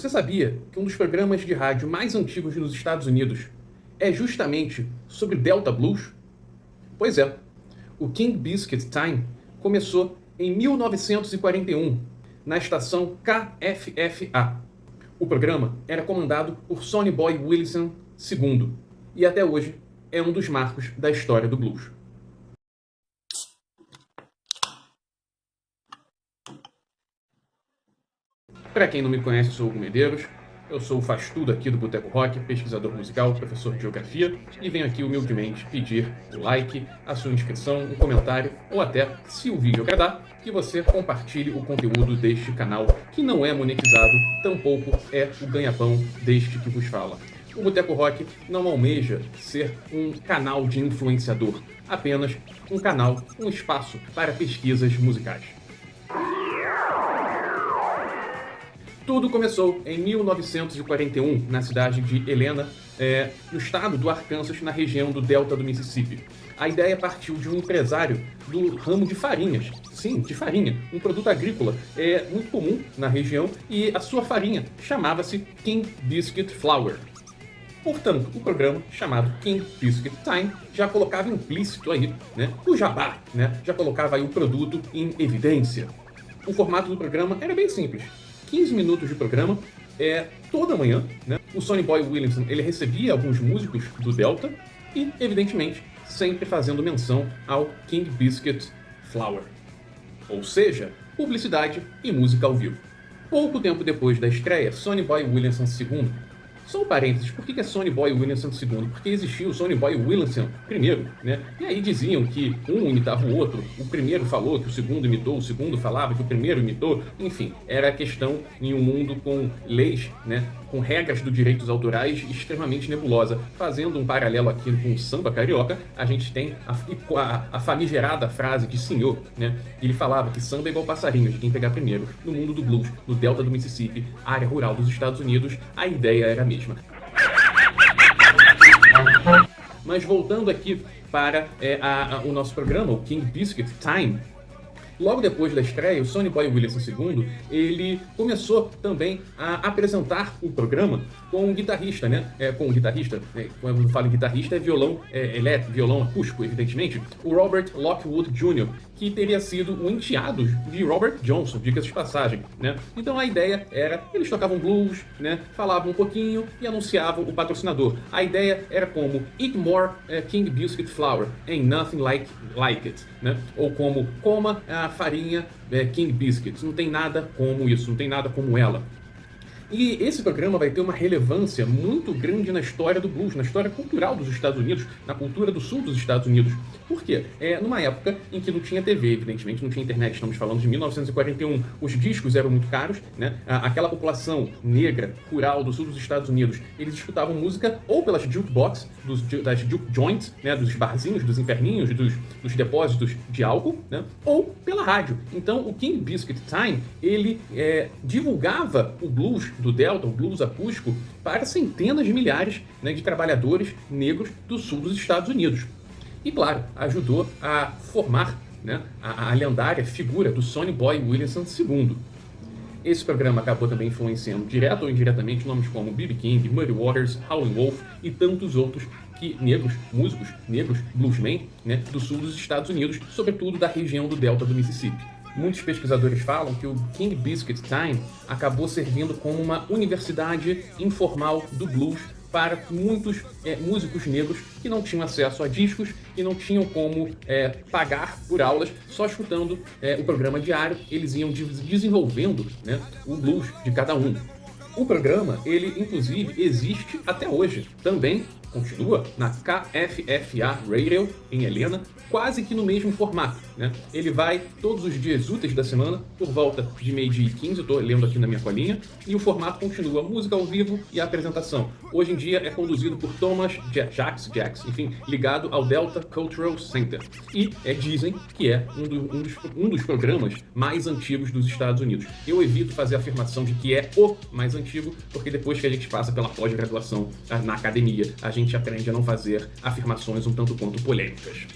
Você sabia que um dos programas de rádio mais antigos nos Estados Unidos é justamente sobre Delta Blues? Pois é, o King Biscuit Time começou em 1941, na estação KFFA. O programa era comandado por Sonny Boy Williamson II e até hoje é um dos marcos da história do blues. Para quem não me conhece, eu sou o Hugo Medeiros, eu sou o faz-tudo aqui do Boteco Rock, pesquisador musical, professor de geografia, e venho aqui humildemente pedir o like, a sua inscrição, um comentário, ou até, se o vídeo agradar, que você compartilhe o conteúdo deste canal, que não é monetizado, tampouco é o ganha-pão deste que vos fala. O Boteco Rock não almeja ser um canal de influenciador, apenas um canal, um espaço para pesquisas musicais. Tudo começou em 1941, na cidade de Helena, no estado do Arkansas, na região do Delta do Mississippi. A ideia partiu de um empresário do ramo de farinhas. Sim, de farinha. Um produto agrícola muito comum na região e a sua farinha chamava-se King Biscuit Flour. Portanto, o programa, chamado King Biscuit Time, já colocava implícito aí, o jabá, já colocava aí o produto em evidência. O formato do programa era bem simples. 15 minutos de programa, toda manhã, O Sonny Boy Williamson, ele recebia alguns músicos do Delta e, evidentemente, sempre fazendo menção ao King Biscuit Flour. Ou seja, publicidade e música ao vivo. Pouco tempo depois da estreia, Sonny Boy Williamson II. Só um parênteses, por que é Sonny Boy Williamson II? Porque existia o Sonny Boy Williamson primeiro, E aí diziam que um imitava o outro, o primeiro falou que o segundo imitou, o segundo falava que o primeiro imitou, enfim, era questão em um mundo com leis, com regras dos direitos autorais extremamente nebulosa. Fazendo um paralelo aqui com o samba carioca, a gente tem a famigerada frase de Senhor, Ele falava que samba é igual passarinho, de quem pegar primeiro. No mundo do blues, no Delta do Mississippi, área rural dos Estados Unidos, a ideia era a mesma. Mas voltando aqui para o nosso programa, o King Biscuit Time, logo depois da estreia, o Sonny Boy Williamson II, ele começou também a apresentar o programa com um guitarrista, com um guitarrista, quando eu falo em guitarrista, é violão elétrico, violão acústico, evidentemente, o Robert Lockwood Jr., que teria sido o enteado de Robert Johnson, diga-se de passagem, Então a ideia era, eles tocavam blues, falavam um pouquinho e anunciavam o patrocinador. A ideia era como Eat More King Biscuit Flour, Ain't Nothing Like It, Ou como coma a farinha King Biscuits, não tem nada como isso, não tem nada como ela. E esse programa vai ter uma relevância muito grande na história do blues, na história cultural dos Estados Unidos, na cultura do sul dos Estados Unidos. Por quê? Numa época em que não tinha TV, evidentemente, não tinha internet, estamos falando de 1941, os discos eram muito caros, Aquela população negra, rural do sul dos Estados Unidos, eles escutavam música ou pelas jukebox, das juke joints, dos barzinhos, dos inferninhos, dos depósitos de álcool, ou pela rádio. Então, o King Biscuit Time, ele divulgava o blues do Delta, o blues acústico, para centenas de milhares de trabalhadores negros do sul dos Estados Unidos. E, claro, ajudou a formar a lendária figura do Sonny Boy Williamson II. Esse programa acabou também influenciando, direto ou indiretamente, nomes como B.B. King, Muddy Waters, Howlin' Wolf e tantos outros músicos negros, bluesmen, do sul dos Estados Unidos, sobretudo da região do Delta do Mississippi. Muitos pesquisadores falam que o King Biscuit Time acabou servindo como uma universidade informal do blues para muitos músicos negros que não tinham acesso a discos e não tinham como pagar por aulas, só escutando o programa diário, eles iam desenvolvendo o blues de cada um. O programa, ele inclusive existe até hoje, também continua na KFFA Radio em Helena, quase que no mesmo formato, Ele vai todos os dias úteis da semana, por volta de 12h15, eu estou lendo aqui na minha colinha, e o formato continua, música ao vivo e a apresentação. Hoje em dia é conduzido por Thomas Jacks, enfim, ligado ao Delta Cultural Center. E dizem que é um dos programas mais antigos dos Estados Unidos. Eu evito fazer a afirmação de que é o mais antigo, porque depois que a gente passa pela pós-graduação na academia, a gente aprende a não fazer afirmações um tanto quanto polêmicas.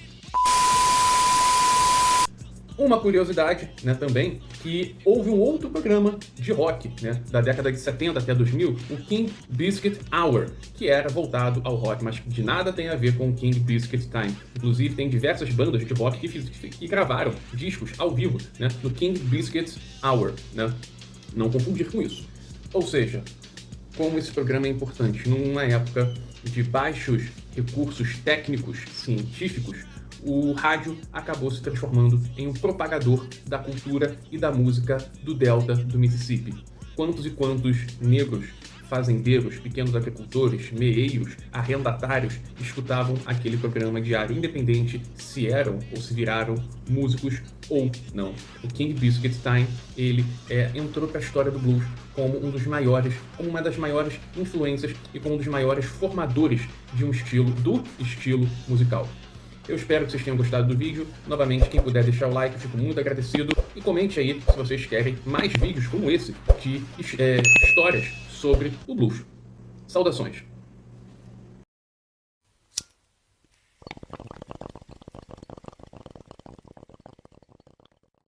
Uma curiosidade, né, também, que houve um outro programa de rock, né, da década de 70 até 2000, o King Biscuit Hour, que era voltado ao rock, mas de nada tem a ver com o King Biscuit Time. Inclusive, tem diversas bandas de rock que gravaram discos ao vivo, né, no King Biscuit Hour, né? Não confundir com isso. Ou seja, como esse programa é importante numa época de baixos recursos técnicos, científicos, o rádio acabou se transformando em um propagador da cultura e da música do Delta do Mississippi. Quantos e quantos negros, fazendeiros, pequenos agricultores, meeiros, arrendatários escutavam aquele programa diário, independente se eram ou se viraram músicos ou não. O King Biscuit Time, ele entrou para a história do blues como um dos maiores, como uma das maiores influências e como um dos maiores formadores de um estilo, do estilo musical. Eu espero que vocês tenham gostado do vídeo. Novamente, quem puder deixar o like, eu fico muito agradecido. E comente aí se vocês querem mais vídeos como esse de histórias sobre o blues. Saudações!